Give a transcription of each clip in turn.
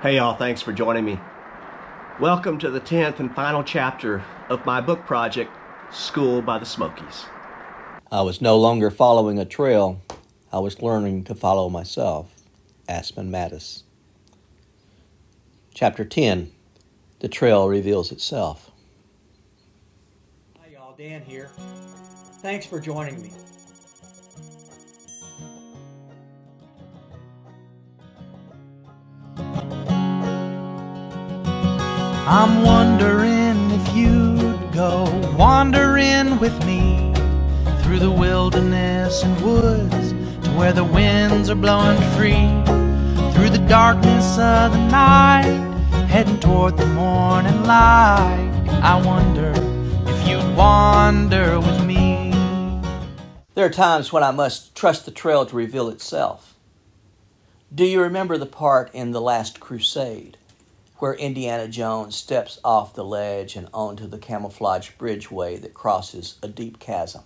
Hey y'all, thanks for joining me. Welcome to the 10th and final chapter of my book project, Schooled by the Smokies. I was no longer following a trail. I was learning to follow myself. Aspen Mattis. Chapter 10. The Trail Reveals Itself. Hi y'all, Dan here. Thanks for joining me. I'm wondering if you'd go wandering with me through the wilderness and woods to where the winds are blowing free, through the darkness of the night, heading toward the morning light. I wonder if you'd wander with me. There are times when I must trust the trail to reveal itself. Do you remember the part in The Last Crusade where Indiana Jones steps off the ledge and onto the camouflage bridgeway that crosses a deep chasm?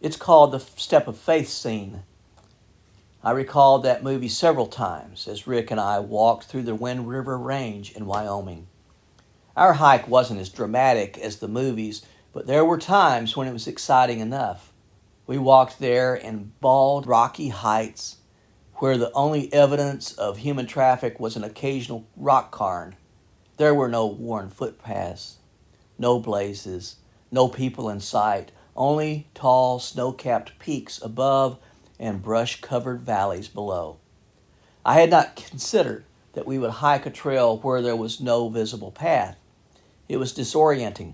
It's called the Step of Faith scene. I recalled that movie several times as Rick and I walked through the Wind River Range in Wyoming. Our hike wasn't as dramatic as the movies, but there were times when it was exciting enough. We walked there in bald, rocky heights where the only evidence of human traffic was an occasional rock cairn. There were no worn footpaths, no blazes, no people in sight, only tall, snow-capped peaks above and brush-covered valleys below. I had not considered that we would hike a trail where there was no visible path. It was disorienting.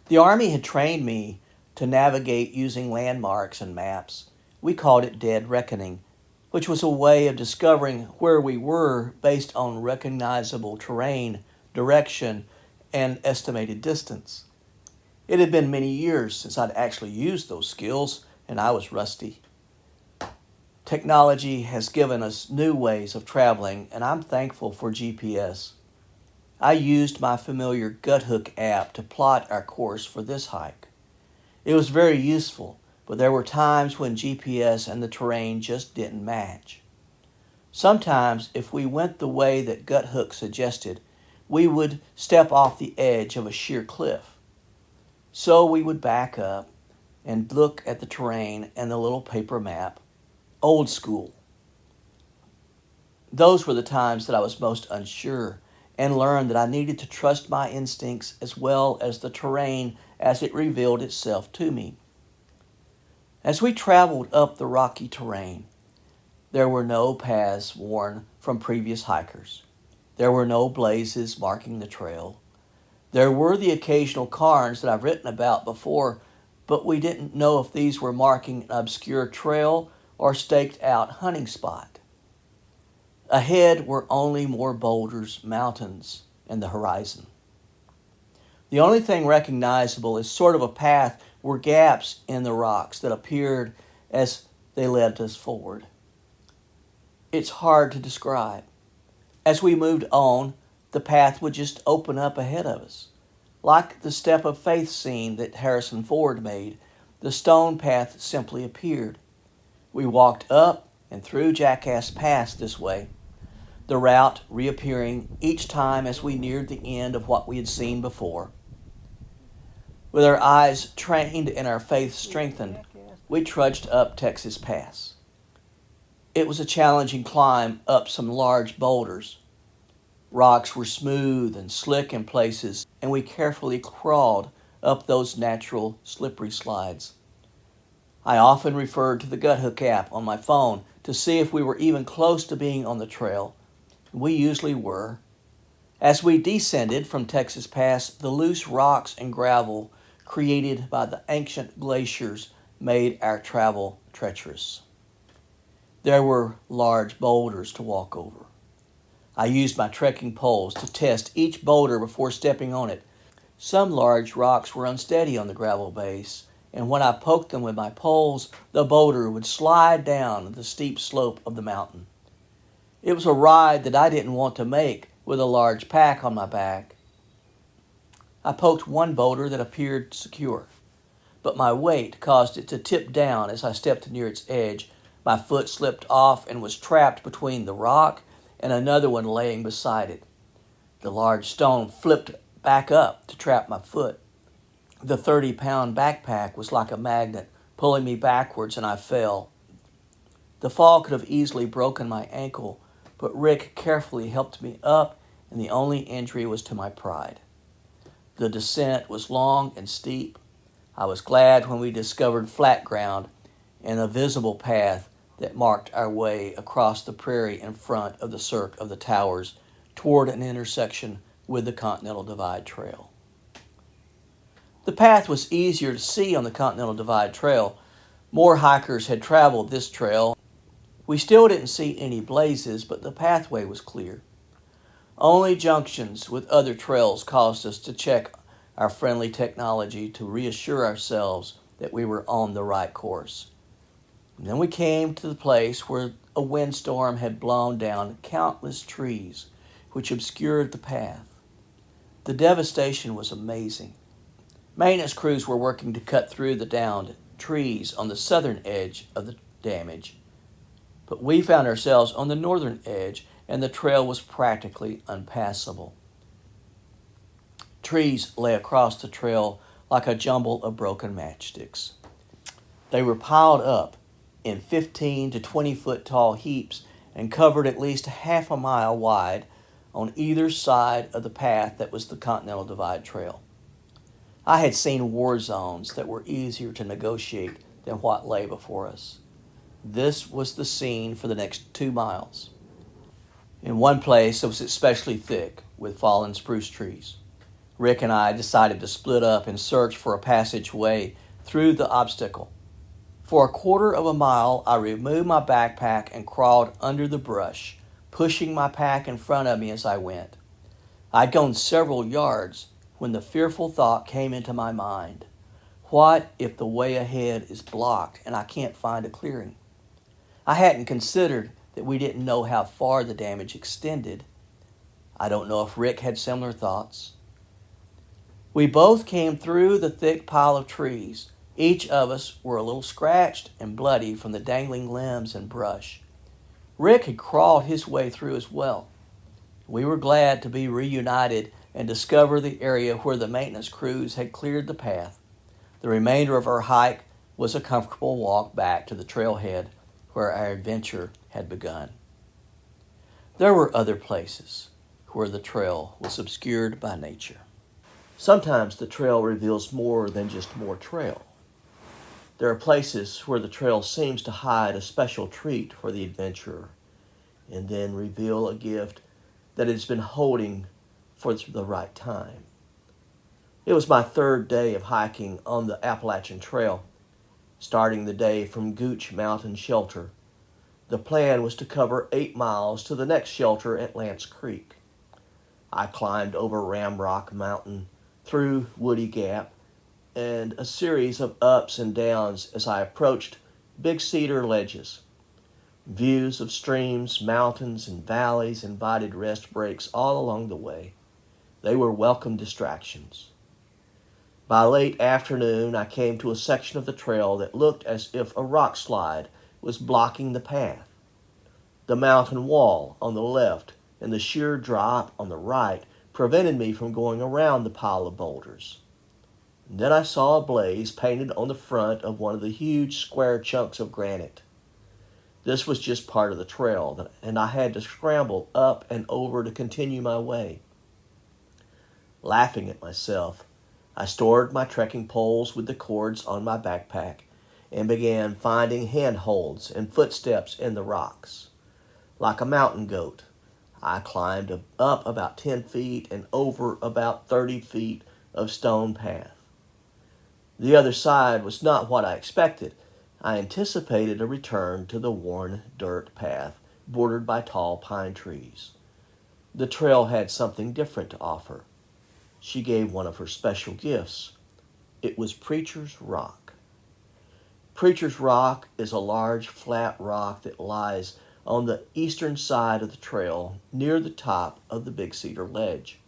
The Army had trained me to navigate using landmarks and maps. We called it dead reckoning, which was a way of discovering where we were based on recognizable terrain, direction, and estimated distance. It had been many years since I'd actually used those skills, and I was rusty. Technology has given us new ways of traveling, and I'm thankful for GPS. I used my familiar Guthook app to plot our course for this hike. It was very useful, but there were times when GPS and the terrain just didn't match. Sometimes, if we went the way that Guthook suggested, we would step off the edge of a sheer cliff. So we would back up and look at the terrain and the little paper map, old school. Those were the times that I was most unsure and learned that I needed to trust my instincts as well as the terrain as it revealed itself to me. As we traveled up the rocky terrain, there were no paths worn from previous hikers. There were no blazes marking the trail. There were the occasional cairns that I've written about before, but we didn't know if these were marking an obscure trail or staked out hunting spot. Ahead were only more boulders, mountains, and the horizon. The only thing recognizable as sort of a path were gaps in the rocks that appeared as they led us forward. It's hard to describe. As we moved on, the path would just open up ahead of us. Like the Step of Faith scene that Harrison Ford made, the stone path simply appeared. We walked up and through Jackass Pass this way, the route reappearing each time as we neared the end of what we had seen before. With our eyes trained and our faith strengthened, we trudged up Texas Pass. It was a challenging climb up some large boulders. Rocks were smooth and slick in places, and we carefully crawled up those natural slippery slides. I often referred to the Guthook app on my phone to see if we were even close to being on the trail. We usually were. As we descended from Texas Pass, the loose rocks and gravel created by the ancient glaciers made our travel treacherous. There were large boulders to walk over. I used my trekking poles to test each boulder before stepping on it. Some large rocks were unsteady on the gravel base, and when I poked them with my poles, the boulder would slide down the steep slope of the mountain. It was a ride that I didn't want to make with a large pack on my back. I poked one boulder that appeared secure, but my weight caused it to tip down as I stepped near its edge. My foot slipped off and was trapped between the rock and another one laying beside it. The large stone flipped back up to trap my foot. The 30-pound backpack was like a magnet, pulling me backwards, and I fell. The fall could have easily broken my ankle, but Rick carefully helped me up, and the only injury was to my pride. The descent was long and steep. I was glad when we discovered flat ground and a visible path that marked our way across the prairie in front of the Cirque of the Towers toward an intersection with the Continental Divide Trail. The path was easier to see on the Continental Divide Trail. More hikers had traveled this trail. We still didn't see any blazes, but the pathway was clear. Only junctions with other trails caused us to check our friendly technology to reassure ourselves that we were on the right course. And then we came to the place where a windstorm had blown down countless trees, which obscured the path. The devastation was amazing. Maintenance crews were working to cut through the downed trees on the southern edge of the damage, but we found ourselves on the northern edge, and the trail was practically unpassable. Trees lay across the trail like a jumble of broken matchsticks. They were piled up in 15 to 20 foot tall heaps and covered at least half a mile wide on either side of the path that was the Continental Divide Trail. I had seen war zones that were easier to negotiate than what lay before us. This was the scene for the next 2 miles. In one place, it was especially thick with fallen spruce trees. Rick and I decided to split up and search for a passageway through the obstacle. For a quarter of a mile, I removed my backpack and crawled under the brush, pushing my pack in front of me as I went. I'd gone several yards when the fearful thought came into my mind. What if the way ahead is blocked and I can't find a clearing? I hadn't considered that we didn't know how far the damage extended. I don't know if Rick had similar thoughts. We both came through the thick pile of trees. Each of us were a little scratched and bloody from the dangling limbs and brush. Rick had crawled his way through as well. We were glad to be reunited and discover the area where the maintenance crews had cleared the path. The remainder of our hike was a comfortable walk back to the trailhead where our adventure had begun. There were other places where the trail was obscured by nature. Sometimes the trail reveals more than just more trail. There are places where the trail seems to hide a special treat for the adventurer and then reveal a gift that it's been holding for the right time. It was my 3rd day of hiking on the Appalachian Trail, starting the day from Gooch Mountain Shelter. The plan was to cover 8 miles to the next shelter at Lance Creek. I climbed over Ramrock Mountain, through Woody Gap, and a series of ups and downs as I approached Big Cedar Ledges. Views of streams, mountains, and valleys invited rest breaks all along the way. They were welcome distractions. By late afternoon, I came to a section of the trail that looked as if a rock slide was blocking the path. The mountain wall on the left and the sheer drop on the right prevented me from going around the pile of boulders. And then I saw a blaze painted on the front of one of the huge square chunks of granite. This was just part of the trail, and I had to scramble up and over to continue my way. Laughing at myself, I stored my trekking poles with the cords on my backpack and began finding handholds and footsteps in the rocks. Like a mountain goat, I climbed up about 10 feet and over about 30 feet of stone path. The other side was not what I expected. I anticipated a return to the worn dirt path bordered by tall pine trees. The trail had something different to offer. She gave one of her special gifts. It was Preacher's Rock. Preacher's Rock is a large flat rock that lies on the eastern side of the trail near the top of the Big Cedar Ledge.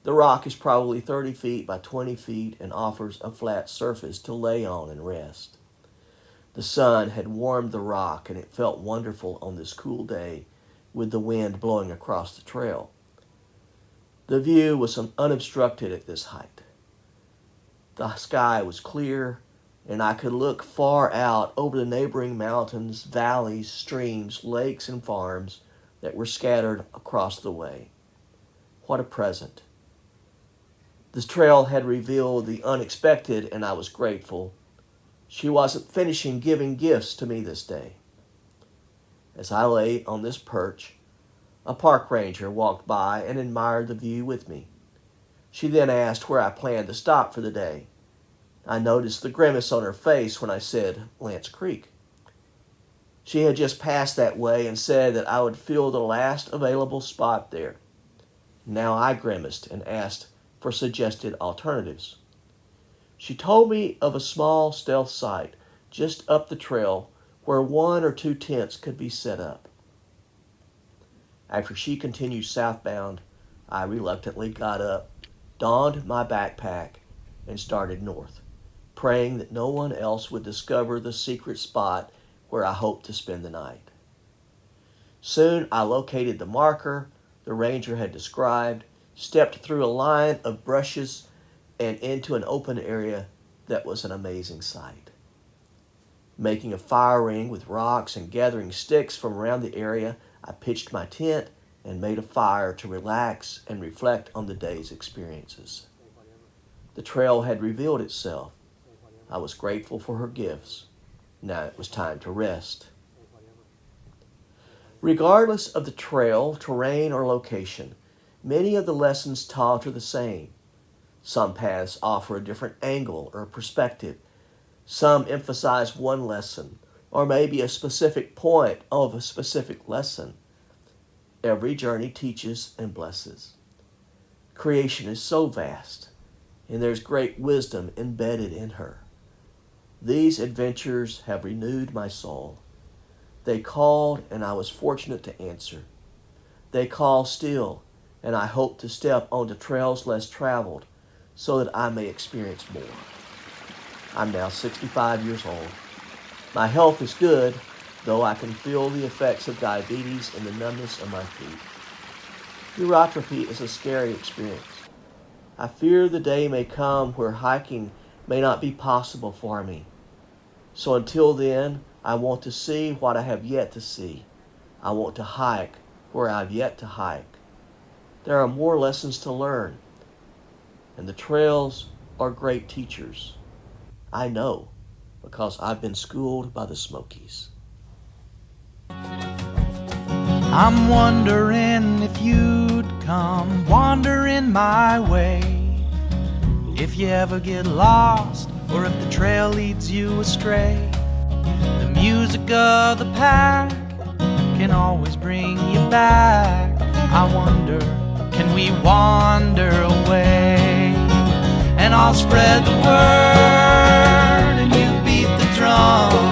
The rock is probably 30 feet by 20 feet and offers a flat surface to lay on and rest. The sun had warmed the rock and it felt wonderful on this cool day with the wind blowing across the trail. The view was unobstructed at this height. The sky was clear, and I could look far out over the neighboring mountains, valleys, streams, lakes, and farms that were scattered across the way. What a present. This trail had revealed the unexpected, and I was grateful. She wasn't finishing giving gifts to me this day. As I lay on this perch, a park ranger walked by and admired the view with me. She then asked where I planned to stop for the day. I noticed the grimace on her face when I said Lance Creek. She had just passed that way and said that I would fill the last available spot there. Now I grimaced and asked for suggested alternatives. She told me of a small stealth site just up the trail where 1 or 2 tents could be set up. After she continued southbound, I reluctantly got up, donned my backpack, and started north, praying that no one else would discover the secret spot where I hoped to spend the night. Soon I located the marker the ranger had described, stepped through a line of brushes, and into an open area that was an amazing sight. Making a fire ring with rocks and gathering sticks from around the area, I pitched my tent and made a fire to relax and reflect on the day's experiences. The trail had revealed itself. I was grateful for her gifts. Now it was time to rest. Regardless of the trail, terrain, or location, many of the lessons taught are the same. Some paths offer a different angle or perspective. Some emphasize one lesson, or maybe a specific point of a specific lesson. Every journey teaches and blesses. Creation is so vast, and there's great wisdom embedded in her. These adventures have renewed my soul. They called, and I was fortunate to answer. They call still, and I hope to step onto trails less traveled so that I may experience more. I'm now 65 years old. My health is good, though I can feel the effects of diabetes and the numbness of my feet. Neuropathy is a scary experience. I fear the day may come where hiking may not be possible for me. So until then, I want to see what I have yet to see. I want to hike where I've yet to hike. There are more lessons to learn, and the trails are great teachers. I know, because I've been schooled by the Smokies. I'm wondering if you'd come wandering my way. If you ever get lost, or if the trail leads you astray, the music of the pack can always bring you back. I wonder, can we wander away? And I'll spread the word and you beat the drum.